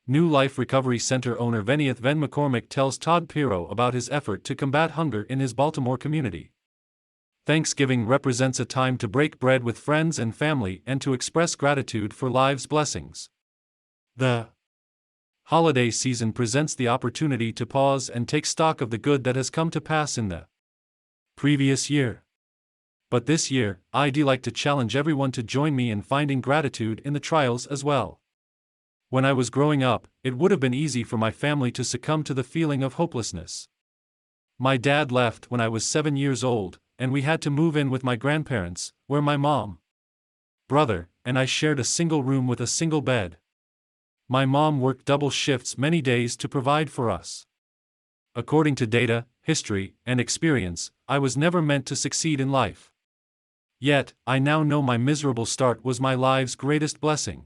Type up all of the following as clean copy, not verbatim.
New Life Recovery Center owner Vennieth Ven McCormick tells Todd Piro about his effort to combat hunger in his Baltimore community. Thanksgiving represents a time to break bread with friends and family and to express gratitude for life's blessings. The holiday season presents the opportunity to pause and take stock of the good that has come to pass in the previous year. But this year, I'd like to challenge everyone to join me in finding gratitude in the trials as well. When I was growing up, it would have been easy for my family to succumb to the feeling of hopelessness. My dad left when I was 7 years old, and we had to move in with my grandparents, where my mom, brother, and I shared a single room with a single bed. My mom worked double shifts many days to provide for us. According to data, history, and experience, I was never meant to succeed in life. Yet, I now know my miserable start was my life's greatest blessing.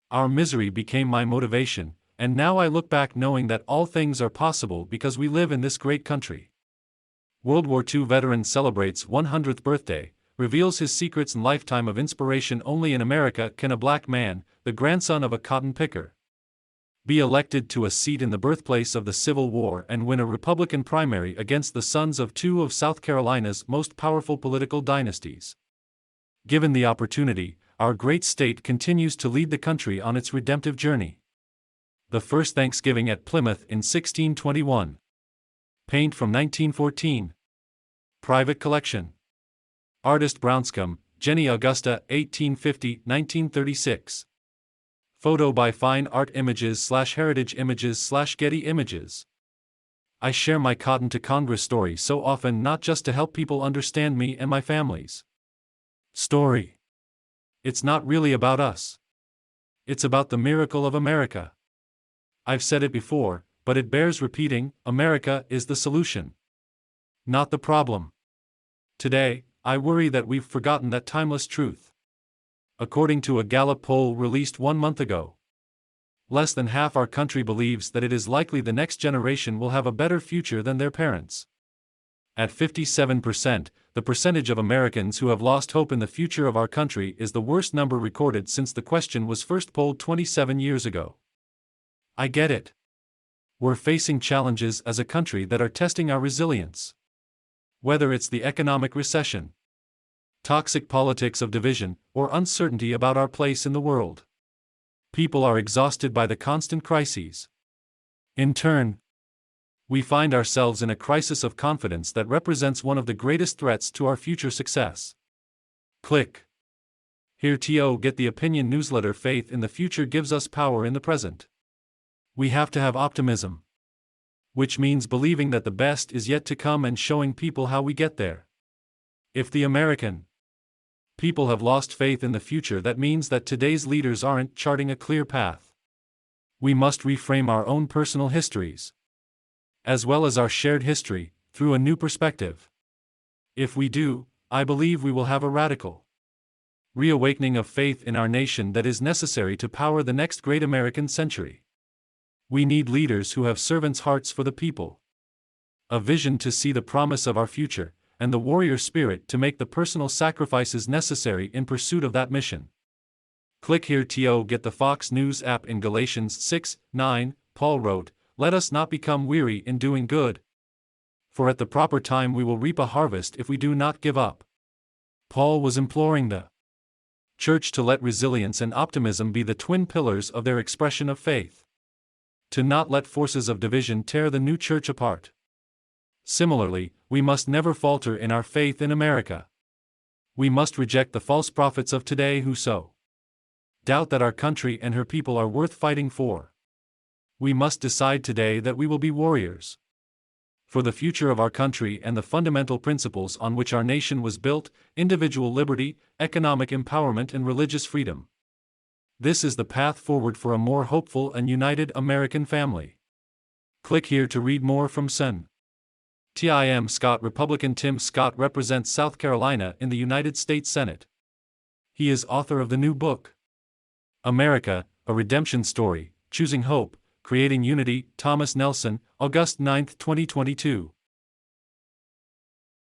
Our misery became my motivation, and now I look back knowing that all things are possible because we live in this great country. World War II veteran celebrates 100th birthday, reveals his secrets and lifetime of inspiration. Only in America can a black man, the grandson of a cotton picker, be elected to a seat in the birthplace of the Civil War and win a Republican primary against the sons of two of South Carolina's most powerful political dynasties. Given the opportunity, our great state continues to lead the country on its redemptive journey. The first Thanksgiving at Plymouth in 1621. Paint from 1914. Private collection. Artist Brownscombe, Jenny Augusta, 1850-1936. Photo by Fine Art Images/Heritage Images/Getty Images. I share my Cotton to Congress story so often, not just to help people understand me and my family's story. It's not really about us. It's about the miracle of America. I've said it before, but it bears repeating: America is the solution, not the problem. Today, I worry that we've forgotten that timeless truth. According to a Gallup poll released 1 month ago, less than half our country believes that it is likely the next generation will have a better future than their parents. At 57%, the percentage of Americans who have lost hope in the future of our country is the worst number recorded since the question was first polled 27 years ago. I get it. We're facing challenges as a country that are testing our resilience. Whether it's the economic recession, toxic politics of division, or uncertainty about our place in the world. People are exhausted by the constant crises. In turn, we find ourselves in a crisis of confidence that represents one of the greatest threats to our future success. Click here to get the opinion newsletter. Faith in the future gives us power in the present. We have to have optimism, which means believing that the best is yet to come and showing people how we get there. If the American people have lost faith in the future, that means that today's leaders aren't charting a clear path. We must reframe our own personal histories, as well as our shared history, through a new perspective. If we do, I believe we will have a radical reawakening of faith in our nation that is necessary to power the next great American century. We need leaders who have servants' hearts for the people, a vision to see the promise of our future, and the warrior spirit to make the personal sacrifices necessary in pursuit of that mission. Click here to get the Fox News app. In Galatians 6:9, Paul wrote, "Let us not become weary in doing good, for at the proper time we will reap a harvest if we do not give up." Paul was imploring the church to let resilience and optimism be the twin pillars of their expression of faith, to not let forces of division tear the new church apart. Similarly, we must never falter in our faith in America. We must reject the false prophets of today who sow doubt that our country and her people are worth fighting for. We must decide today that we will be warriors for the future of our country and the fundamental principles on which our nation was built: individual liberty, economic empowerment, and religious freedom. This is the path forward for a more hopeful and united American family. Click here to read more from Sen. Tim Scott. Republican Tim Scott represents South Carolina in the United States Senate. He is author of the new book, America, A Redemption Story, Choosing Hope, Creating Unity. Thomas Nelson, August 9, 2022.